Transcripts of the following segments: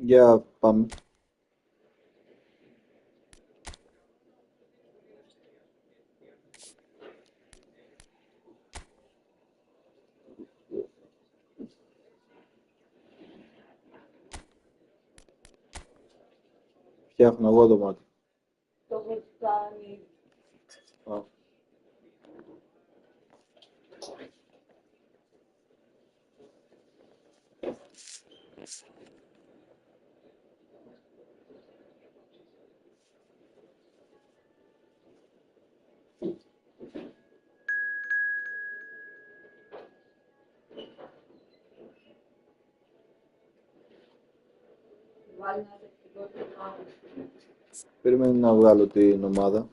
Για πάμε. Φτιάχνω εγώ το μάτι. Το έχω κάνει. Α. Βάλει ένα τεχνικό τρυπάδι. Περιμένω να βγάλω την ομάδα.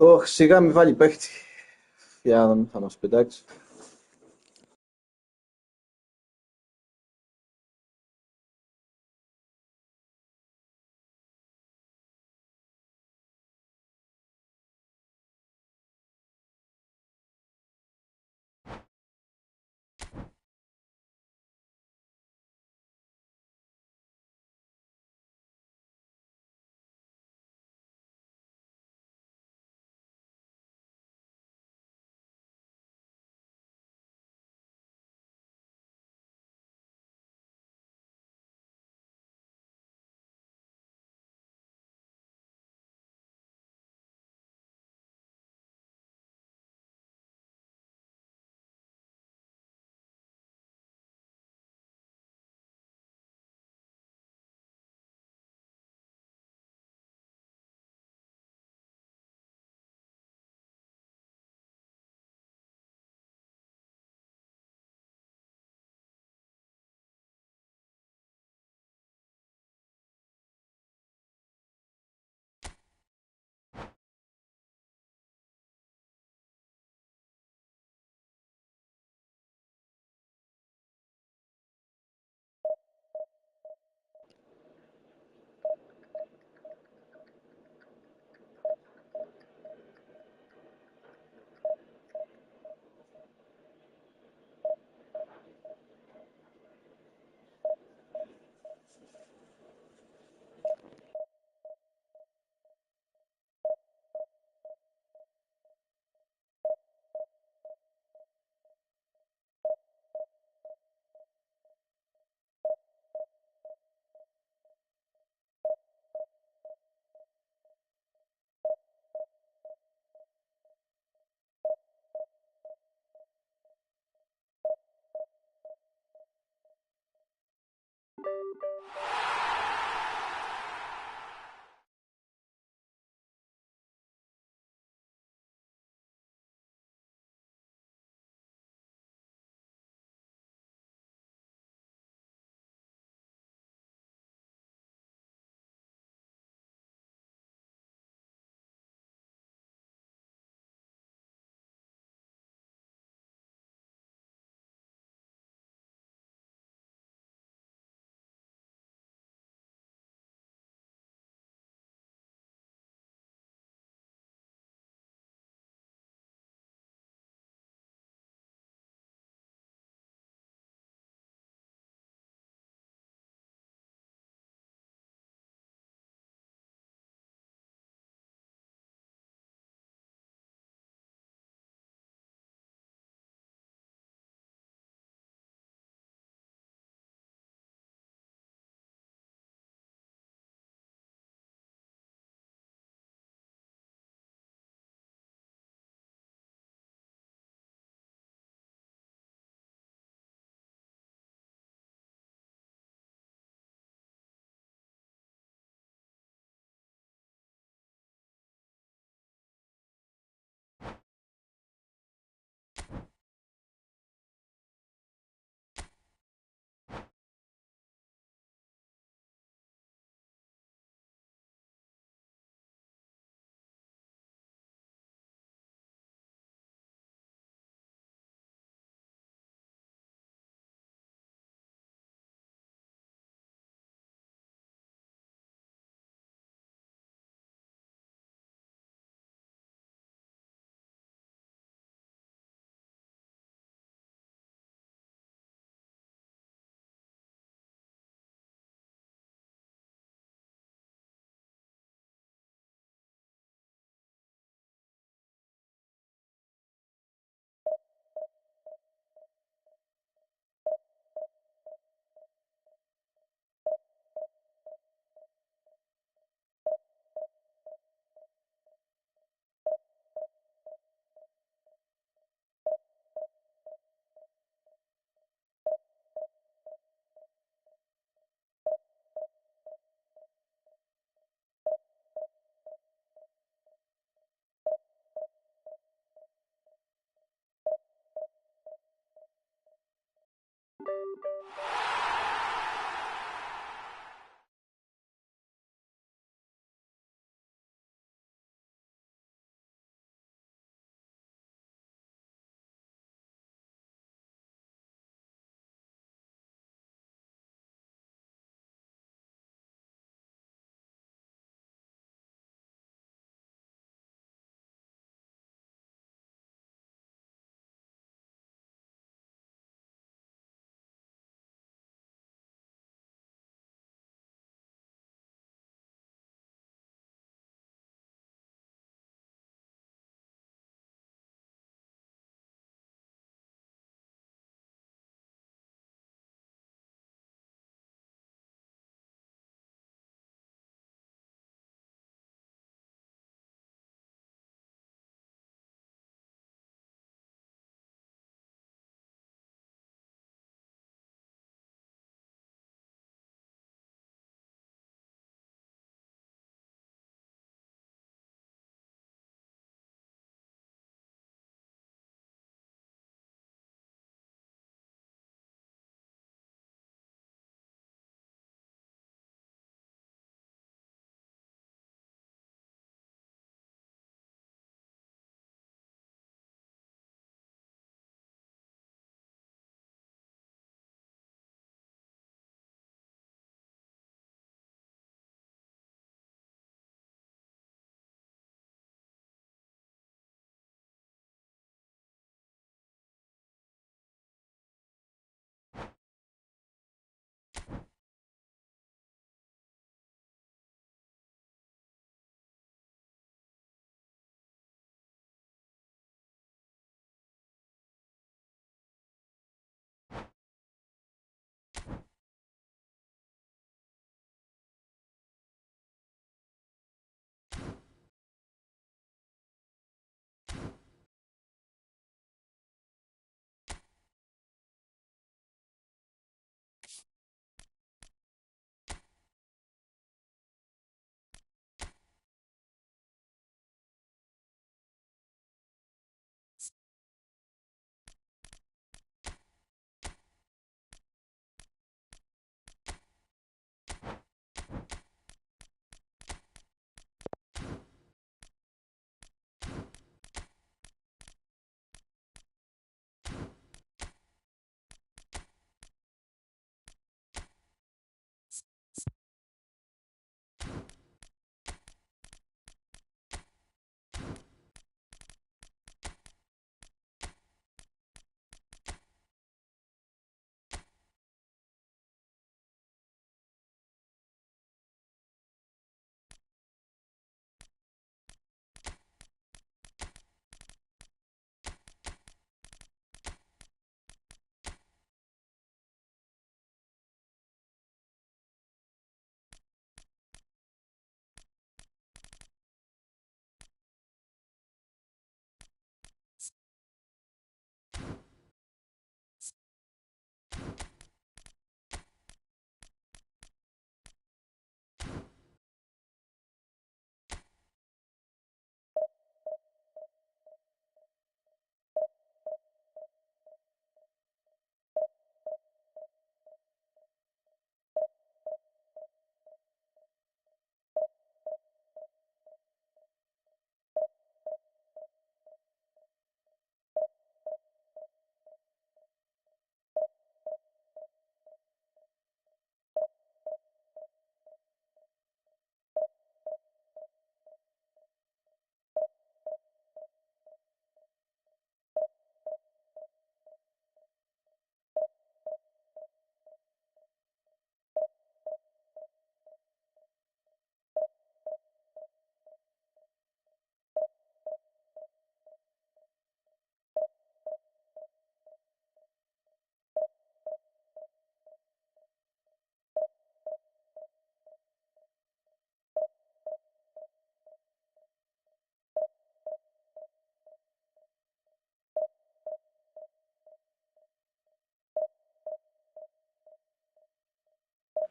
Ωχ, σιγά μη βάλει παίχτη. Για να μην θα μας πετάξει.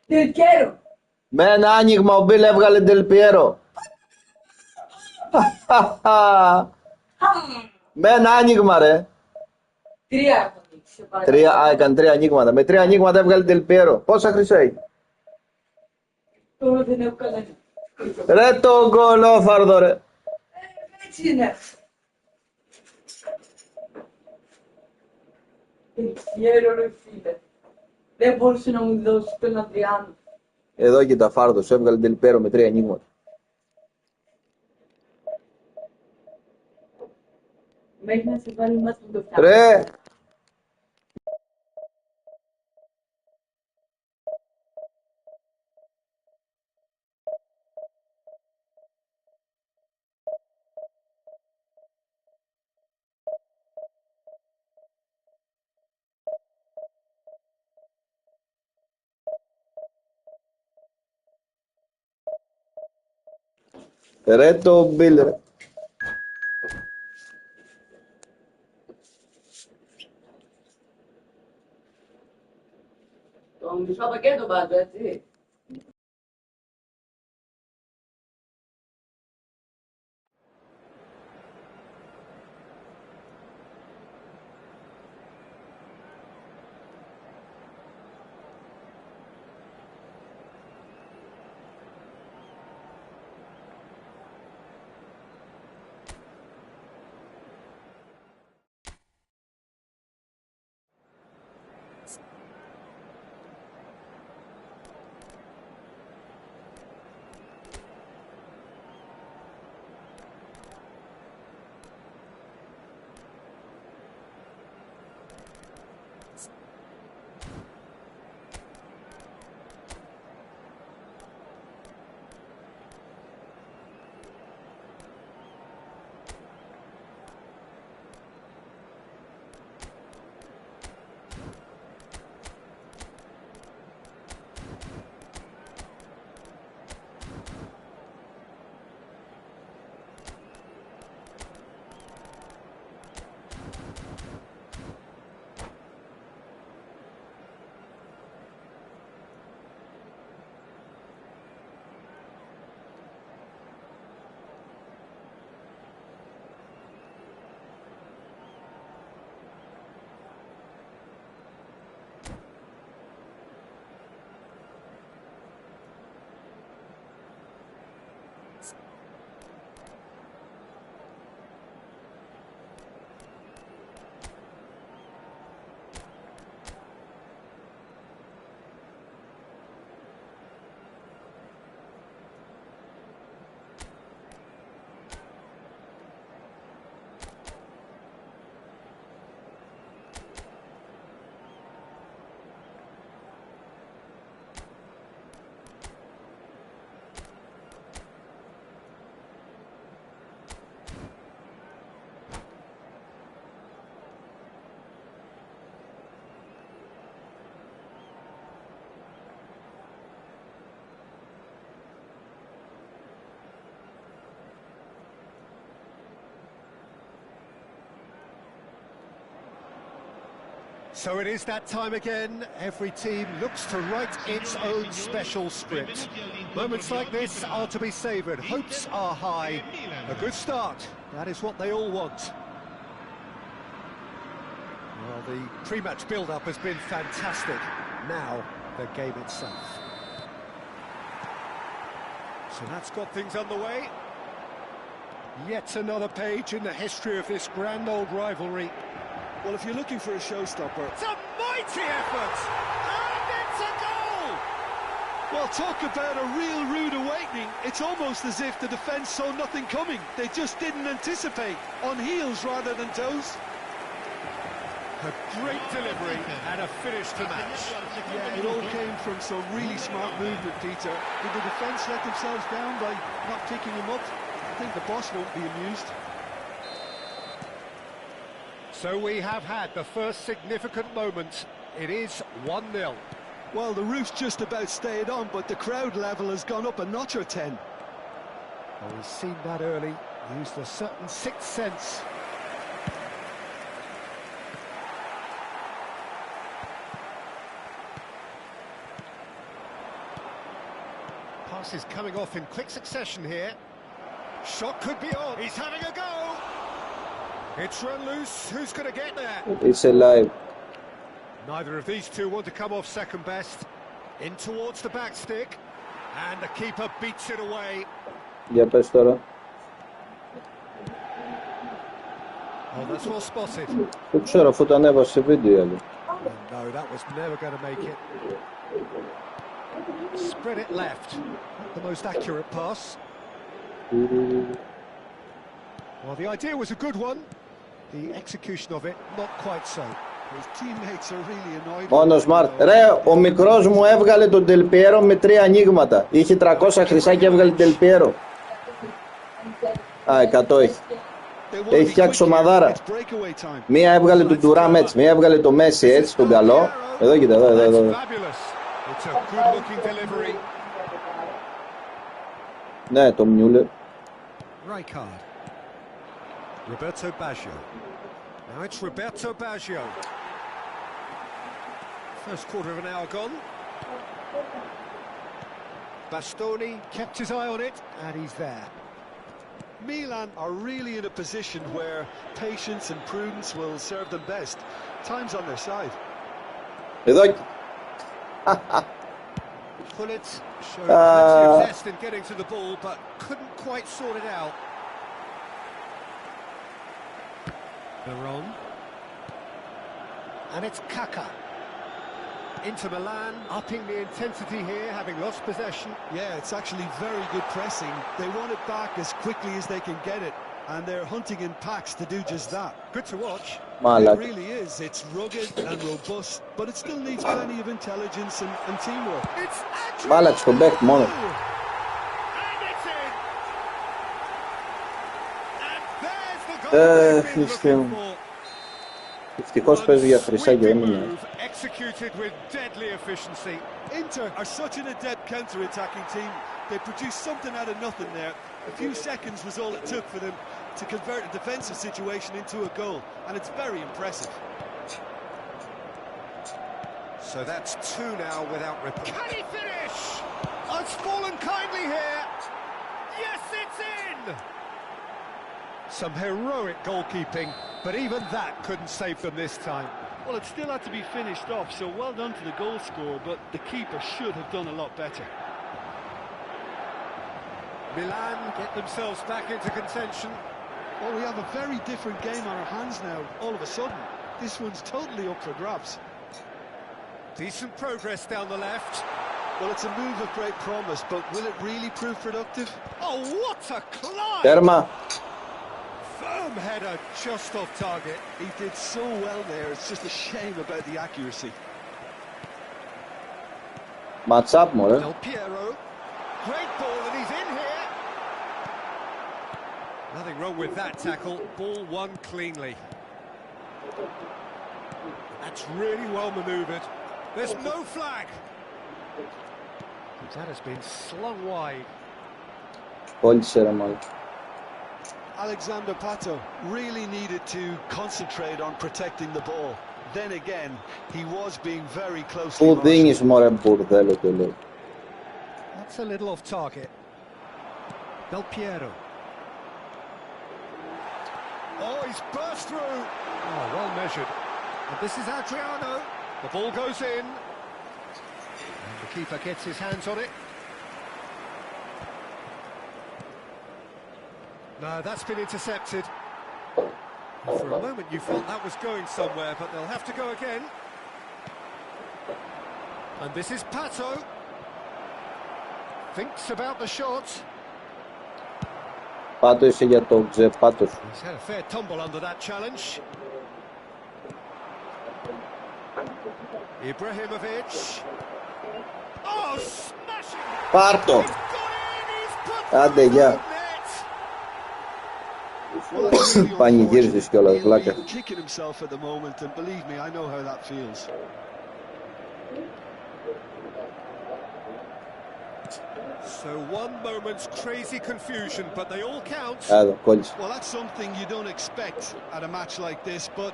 Del Piero. Με ένα άνοιγμα ο Μπιλ έβγαλε Del Piero. Με ένα άνοιγμα ρε. Τρία έχω ανοίξει. Έκανε τρία ανοίγματα. Με τρία ανοίγματα έβγαλε Del Piero. Πόσα χρυσά έχει? Τώρα δεν έχω κανένα. Ρε το κολόφαρδο ρε. Έτσι είναι. Del Piero ρε φίλε. Δεν μπορούσε να μου δώσει τον Αδριάνο. Εδώ κοίτα φάρδος, έβγαλε Del Piero με τρία ανοίγματα. Μέχρι να σε βάλει μας με το φτιάχνει. Ρε. Ρε το Μπιλ ρε. Το μισό πακέτο βάζω, έτσι. So it is that time again. Every team looks to write its own special script. Moments like this are to be savoured. Hopes are high. A good start. That is what they all want. Well, the pre-match build-up has been fantastic. Now, the game itself. So that's got things underway. Yet another page in the history of this grand old rivalry. Well, if you're looking for a showstopper... It's a mighty effort! And it's a goal! Well, talk about a real rude awakening. It's almost as if the defence saw nothing coming. They just didn't anticipate. On heels rather than toes. A great delivery and a finish to match. Yeah, it all came from some really smart movement, Peter. Did the defence let themselves down by not picking him up? I think the boss won't be amused. So we have had the first significant moment. It is 1-0. Well, the roof's just about stayed on, but the crowd level has gone up a notch or 10. Well, we've seen that early. Used a certain sixth sense. Passes coming off in quick succession here. Shot could be on. He's having a go. It's run loose. Who's going to get there? It's alive. Neither of these two want to come off second best. In towards the back stick. And the keeper beats it away. Για πες τώρα. Oh, that's well spotted. Δεν ξέρω, αφού το ανέβασε σε βίντεο η άλλη. No, that was never going to make it. Spread it left. The most accurate pass. Well, the idea was a good one. The execution of it, not quite so. His teammates are really annoyed. Μόνο smart. Ρε, ο μικρός μου έβγαλε τον Del Piero με 3 ανοίγματα. Είχε 300 χρυσά και έβγαλε Del Piero. Α, 100 έχει. Έχει φτιάξει ομαδάρα. Μία έβγαλε τον Τουράμ έτσι, μία έβγαλε το Μέση έτσι, τον καλό. Εδώ κοίτα, εδώ. Ναι, το Μιούλερ. Roberto Baggio. Now it's Roberto Baggio. First quarter of an hour gone. Bastoni kept his eye on it, and he's there. Milan are really in a position where patience and prudence will serve them best. Time's on their side. Εδώ. Pullet showed plenty of zest in getting to the ball, but couldn't quite sort it out. Veron. And it's Kaka. Into Milan, upping the intensity here, having lost possession. Yeah, it's actually very good pressing. They want it back as quickly as they can get it, and they're hunting in packs to do just that. Good to watch. Malak. It really is. It's rugged and robust, but it still needs plenty of intelligence and teamwork. It's Malak στον παίκτη μόνο. And it's in. And there's the goal they've been looking for. Ευτυχώς παίζει για χρυσά και έμεινε. Executed with deadly efficiency. Inter are such an adept counter-attacking team. They produced something out of nothing there. A few seconds was all it took for them to convert a defensive situation into a goal, and it's very impressive. So that's two now without ripple. Can he finish? Oh, it's fallen kindly here. Yes, it's in! Some heroic goalkeeping, but even that couldn't save them this time. Well, it still had to be finished off, so well done to the goal scorer, but the keeper should have done a lot better. Milan get themselves back into contention. Well, we have a very different game on our hands now, all of a sudden. This one's totally up for grabs. Decent progress down the left. Well, it's a move of great promise, but will it really prove productive? Oh, what a climb! Τέρμα. Firm header just off target. He did so well there, it's just a shame about the accuracy. Ματσάπ μωρέ. Del Piero. Great ball and he's in here. Nothing wrong with that tackle. Ball won cleanly. That's really well manoeuvred. There's no flag. That has been slung wide. Κόλλησε ρε μάλλον. Alexander Pato really needed to concentrate on protecting the ball. Then again, he was being very closely Πού watched. δίνεις μωρέ μπουρδέλο το λέω. That's a little off target. Del Piero. Oh, he's burst through. Oh, well measured. And this is Adriano. The ball goes in. And the keeper gets his hands on it. No, that's been intercepted. And for a moment you thought that was going somewhere, but they'll have to go again. And this is Pato. Thinks about the shot. Πάτο είσαι για το ξεπάτος. He's had a fair tumble under that challenge. Ibrahimovic. Oh, smashing! Πάρτο. He's got in, he's put Άντε through γεια. the net. Πανηγύρισες κιόλας βλάκα. He's kicking himself at the moment, and believe me, I know how that feels. So one moment's crazy confusion, but they all count. Εδώ, κόλλησε. Well, that's something you don't expect at a match like this, but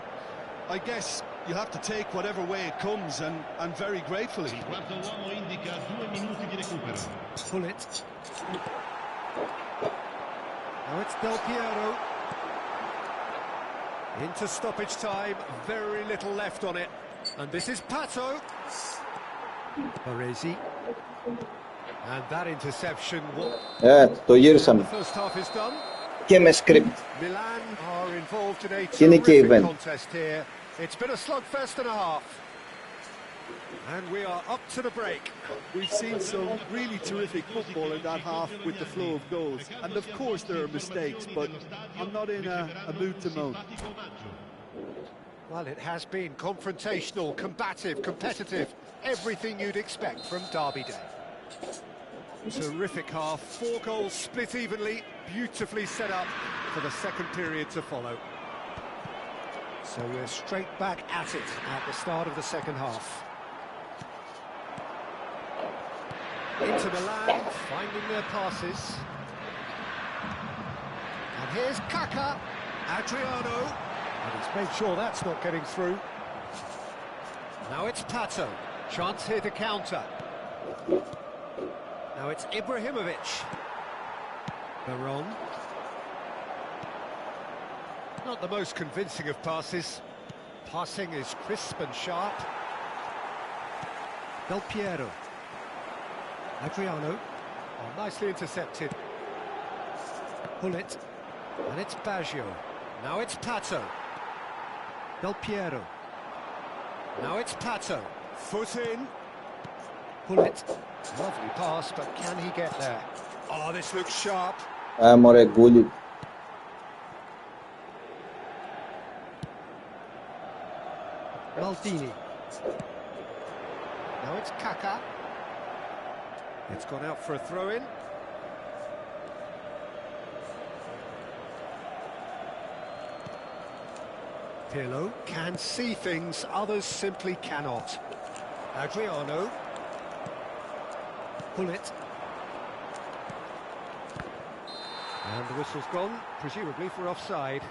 I guess you have to take whatever way it comes, and very gratefully. Pull it. Now it's Del Piero. Into stoppage time, very little left on it. And this is Pato. Baresi. And that interception. Το γύρισαμε. The first half is done. Και με script. Milan are involved in a Είναι και terrific event. contest here. It's been a slugfest and a half. And we are up to the break. We've seen some really terrific football in that half with the flow of goals. And of course there are mistakes, but I'm not in a mood to moan. Well, it has been confrontational, combative, competitive. Everything you'd expect from Derby Day. Terrific half, 4 goals split evenly, beautifully set up for the second period to follow. So we're straight back at it at the start of the second half. Into Milan, finding their passes. And here's Kaka, Adriano, and he's made sure that's not getting through. Now it's Pato, chance here to counter. Now it's Ibrahimovic. Veron. Not the most convincing of passes. Passing is crisp and sharp. Del Piero. Adriano. Oh, nicely intercepted. Pull it. And it's Baggio. Now it's Pato. Del Piero. Now it's Pato. Foot in. Pull it. Lovely pass, but can he get there? Oh, this looks sharp. Μωρέ γκούλι. Maldini. Now it's Kaka. It's gone out for a throw-in. Pirlo can see things others simply cannot. Adriano. Pull it. And the whistle's gone, presumably for offside.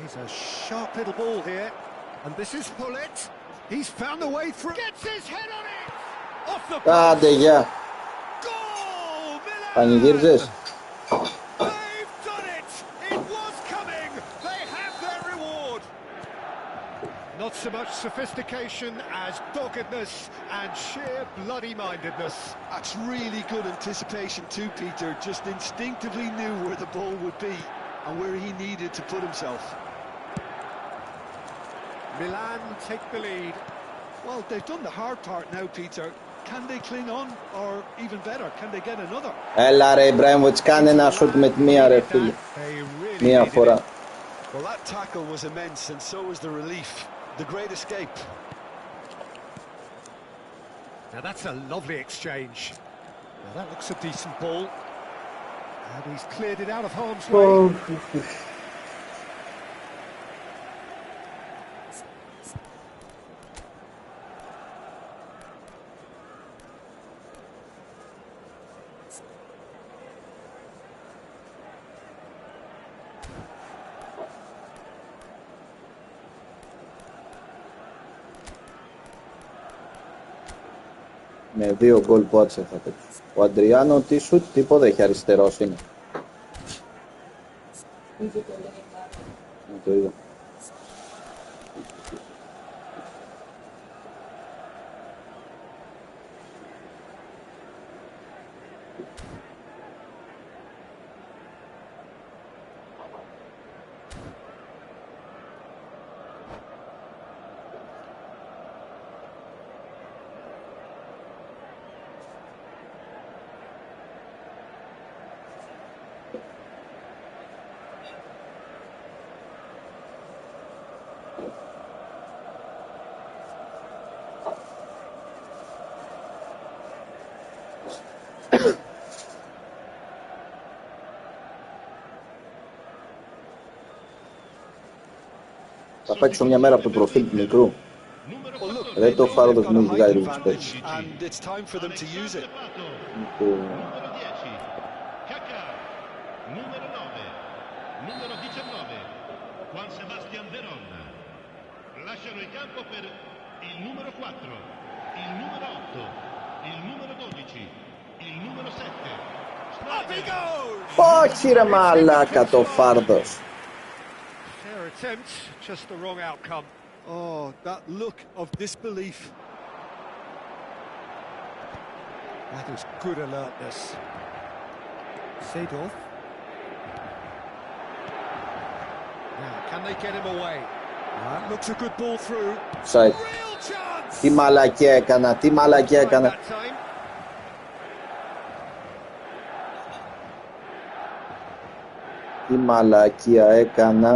He's a sharp little ball here. And this is Pull it. He's found the way through. Gets his head on it! Off the post! Άντε γεια. Goal! Milan! Πανηγύριζες. They've done it! It was coming! They have their reward! Not so much sophistication as doggedness and sheer bloody-mindedness. That's really good anticipation too, Peter. Just instinctively knew where the ball would be and where he needed to put himself. Milan take the lead. Well, they've done the hard part now, Peter. Can they cling on, or even better, can they get another? Έλα ρε Ιμπραήμοβιτς, κάνε ένα σουτ με τη μία ρε φίλε. Μία φορά. Well, that tackle was immense, and so was the relief. The great escape. Now that's a lovely exchange. Now that looks a decent ball. And he's cleared it out of harm's way. Με 2 γκολ πότσε θα πει. Ο Αντριάνο τι σουτ, τίποτα έχει, αριστερός είναι. Το είδα. Θα παίξω μια μέρα από το προφίλ του μικρού. Ρε το φάρδος μου βγάζει ρουτσπέτ. And it's time for them to use it. Lasciano il campo per il numero 4, il numero 8, il numero 12, il numero 7. Up he goes! Όχι ρε μαλάκα το φάρδος. Fair attempt, just the wrong outcome. Oh, that look of disbelief. That is good alertness. Seedorf. Now, can they get him away? That looks a good ball through. Side. Real chance! Τι μαλακία έκανα, τι μαλακία έκανα. That time. Τι μαλακία έκανα.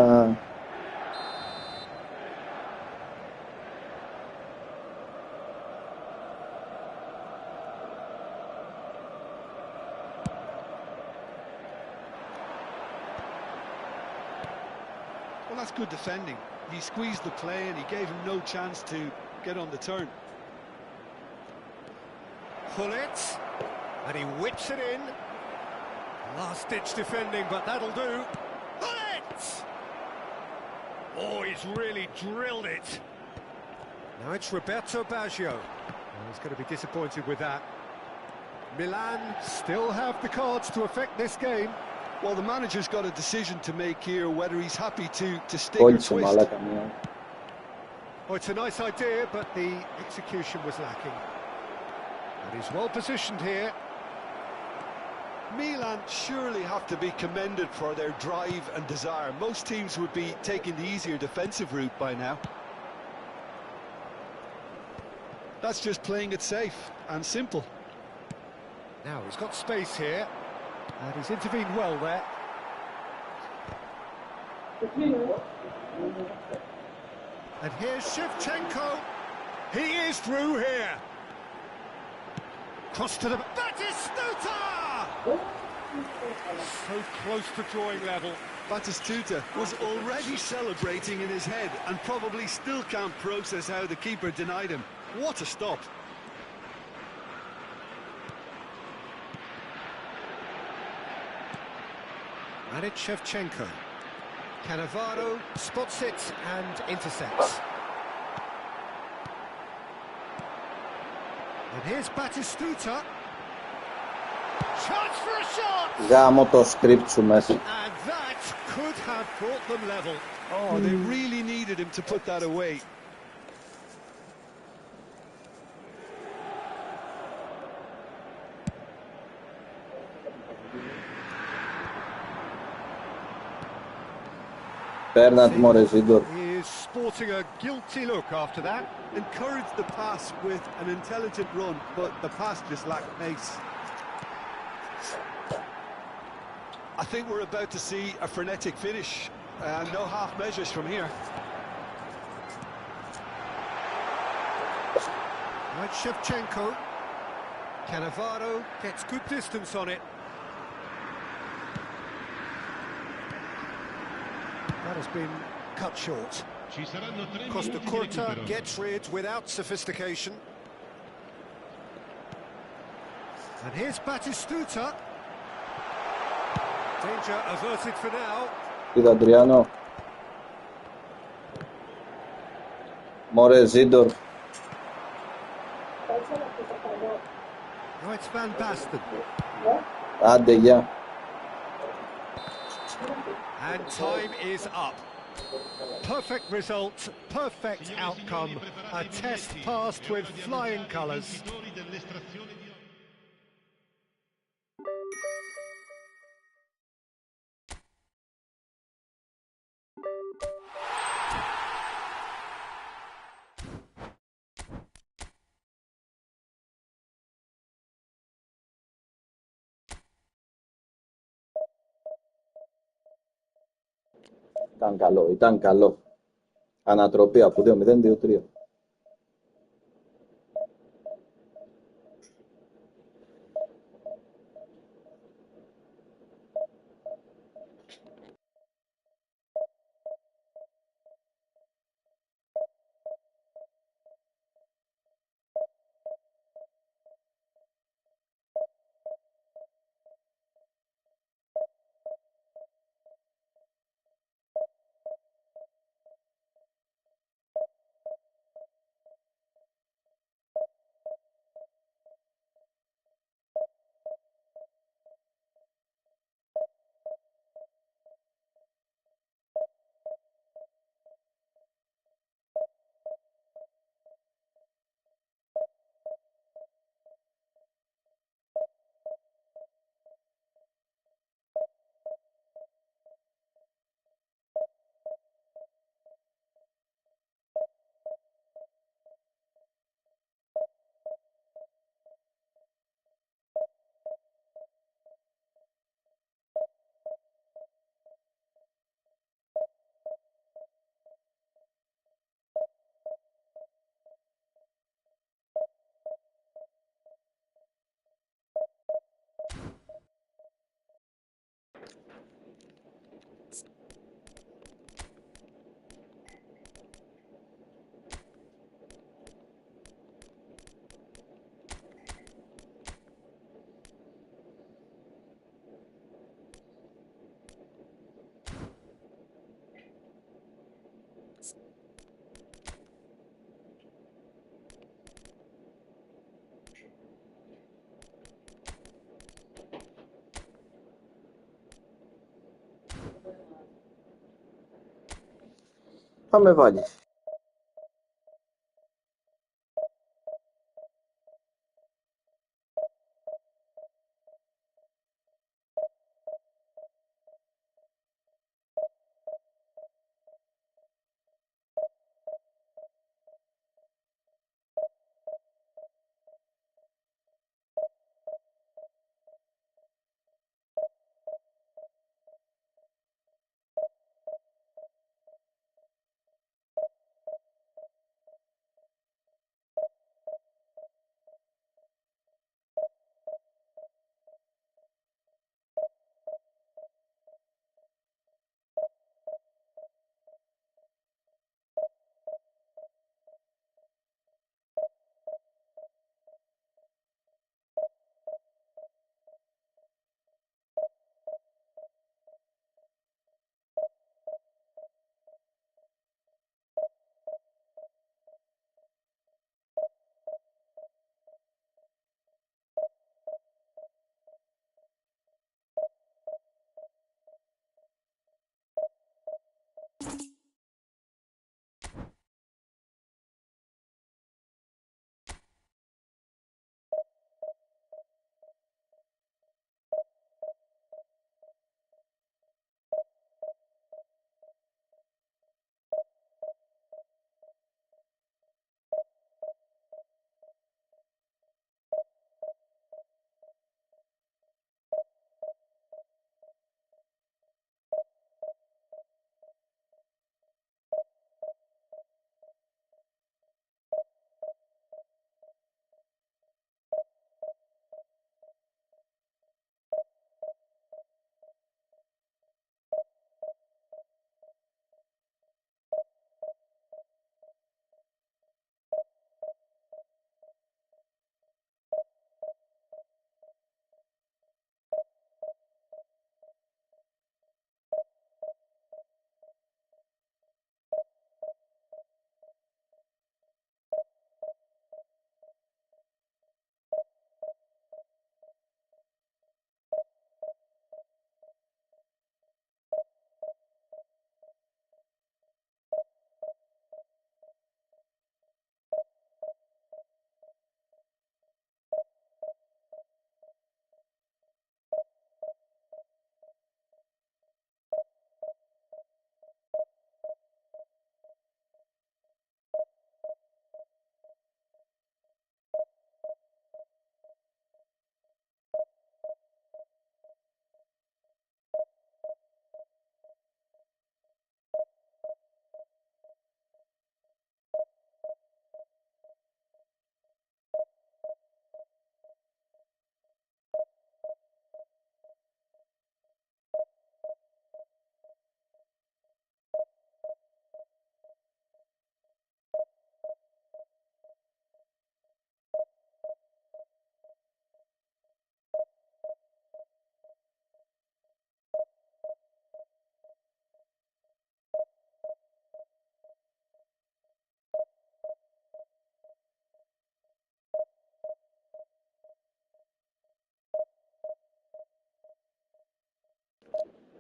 Well, that's good defending. He squeezed the play and he gave him no chance to get on the turn. Pull it, and he whips it in. Last-ditch defending, but that'll do. Pull it! Oh, he's really drilled it. Now it's Roberto Baggio. Oh, he's going to be disappointed with that. Milan still have the cards to affect this game. Well, the manager's got a decision to make here, whether he's happy to stick or Κόλλησε twist. μαλάκα μία. Oh, it's a nice idea, but the execution was lacking. And he's well positioned here. Milan surely have to be commended for their drive and desire. Most teams would be taking the easier defensive route by now. That's just playing it safe and simple. Now he's got space here, and he's intervened well there. And here's Shevchenko. He is through here. Cross to the Batistuta! So close to drawing level. Batistuta was already celebrating in his head and probably still can't process how the keeper denied him. What a stop. And it's Shevchenko. Cannavaro spots it and intercepts. And here's Batistuta. Chance for a shot! Γάμο το script σου μέσα. And that could have brought them level. Oh, they really needed him to put that away. Παίρνατε μωρέ Ζίντορ. He is sporting a guilty look after that. Encouraged the pass with an intelligent run, but the pass just lacked pace. I think we're about to see a frenetic finish. No half measures from here. Right, Shevchenko. Cannavaro gets good distance on it. That has been cut short. Costa Curta gets rid without sophistication. And here's Batistuta. Danger averted for now. Είδα Αντριάνο. Μωρέ Ζίντορ. Now it's Van Basten. Άντε γεια. And time is up. Perfect result, perfect outcome. A test passed with flying colours. Ήταν καλό. Ανατροπή από 2-0-2-3. Θα με βάλεις.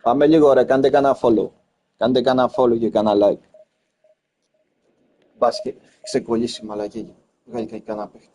Πάμε λίγο ρε, κάντε κανένα follow. Κάντε κανένα follow και κανένα like. Μπας και ξεκολλήσει μαλακή. Βγάλει κανένα παίχτη.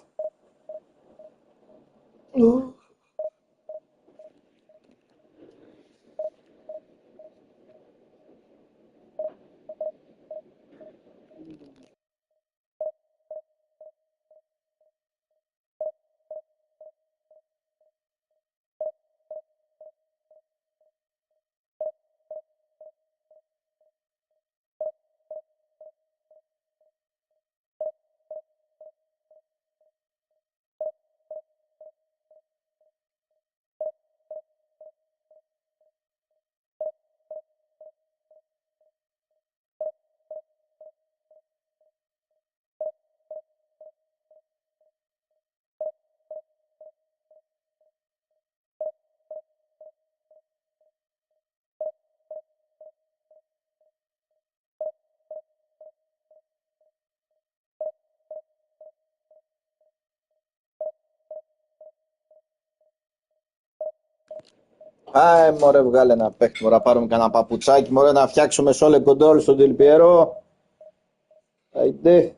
Μωρέ βγάλε ένα παίχτη, μωρέ πάρουμε κανένα παπουτσάκι, μωρέ να φτιάξουμε σόλε κοντρόλ στον Τελπιέρο. Άιντε.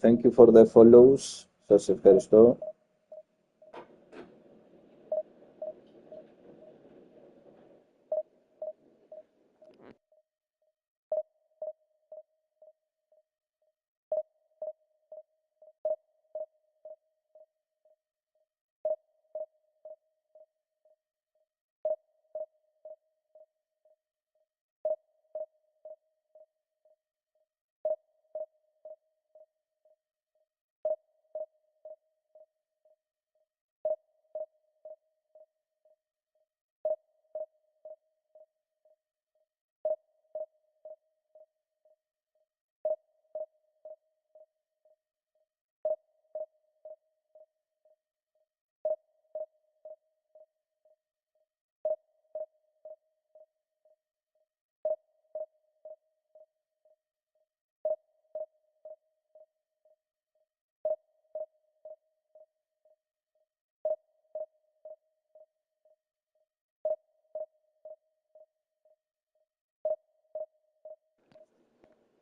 Thank you for the follows. Σας ευχαριστώ.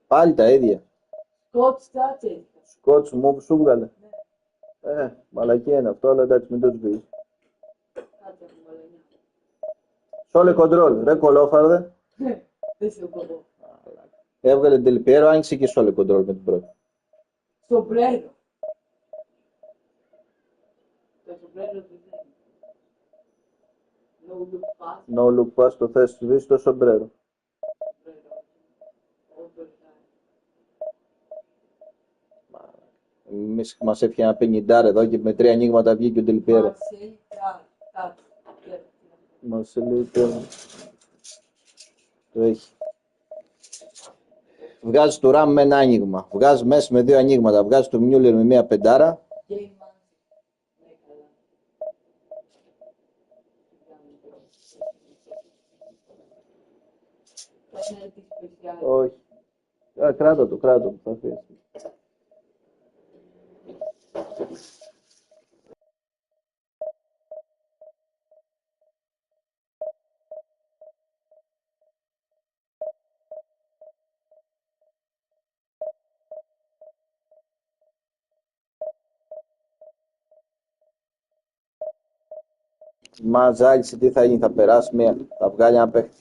Πάλι τα ίδια. Σκότς κάτσε. Σκότς μου σου βγάλε. Μαλακία είναι αυτό, αλλά εντάξει μην το σβήσεις. Κάτσε μου μαλακιά. Σόλε κοντρόλ, ρε κολόφαρδε. Δεν σε κόβω. Έβγαλε τελπιέρο, άνοιξε και σόλε κοντρόλ με την πρώτη. Σομπρέρο. Το σομπρέρο τι είναι. No look pass. No look pass, το θες σβήσεις το σομπρέρο. Εμείς μας έφυγε ένα 50 εδώ και με 3 ανοίγματα βγήκε ο τελπιέρο. Μας λέει το έχει. Βγάζει του Ραμ με ένα άνοιγμα. Βγάζει μέσα με 2 ανοίγματα. Βγάζει του Μιούλερ με μία πεντάρα. Όχι. Κράτα το, θα φύγει. Μα ζάλισε τι θα γίνει, θα περάσει μία, θα βγάλει ένα παίχτη.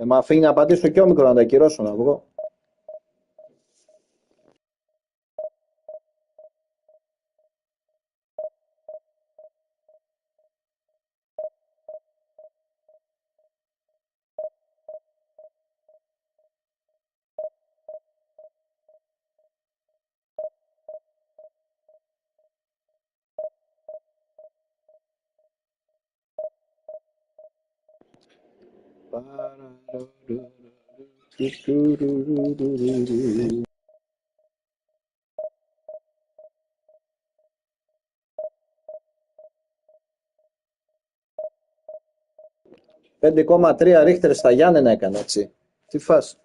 Μ' αφήνει να πατήσω και όμικρο να τα ακυρώσω να βγω. «5,3 ρίχτερ στα Γιάννενα έκανε, έτσι. Τι φας?»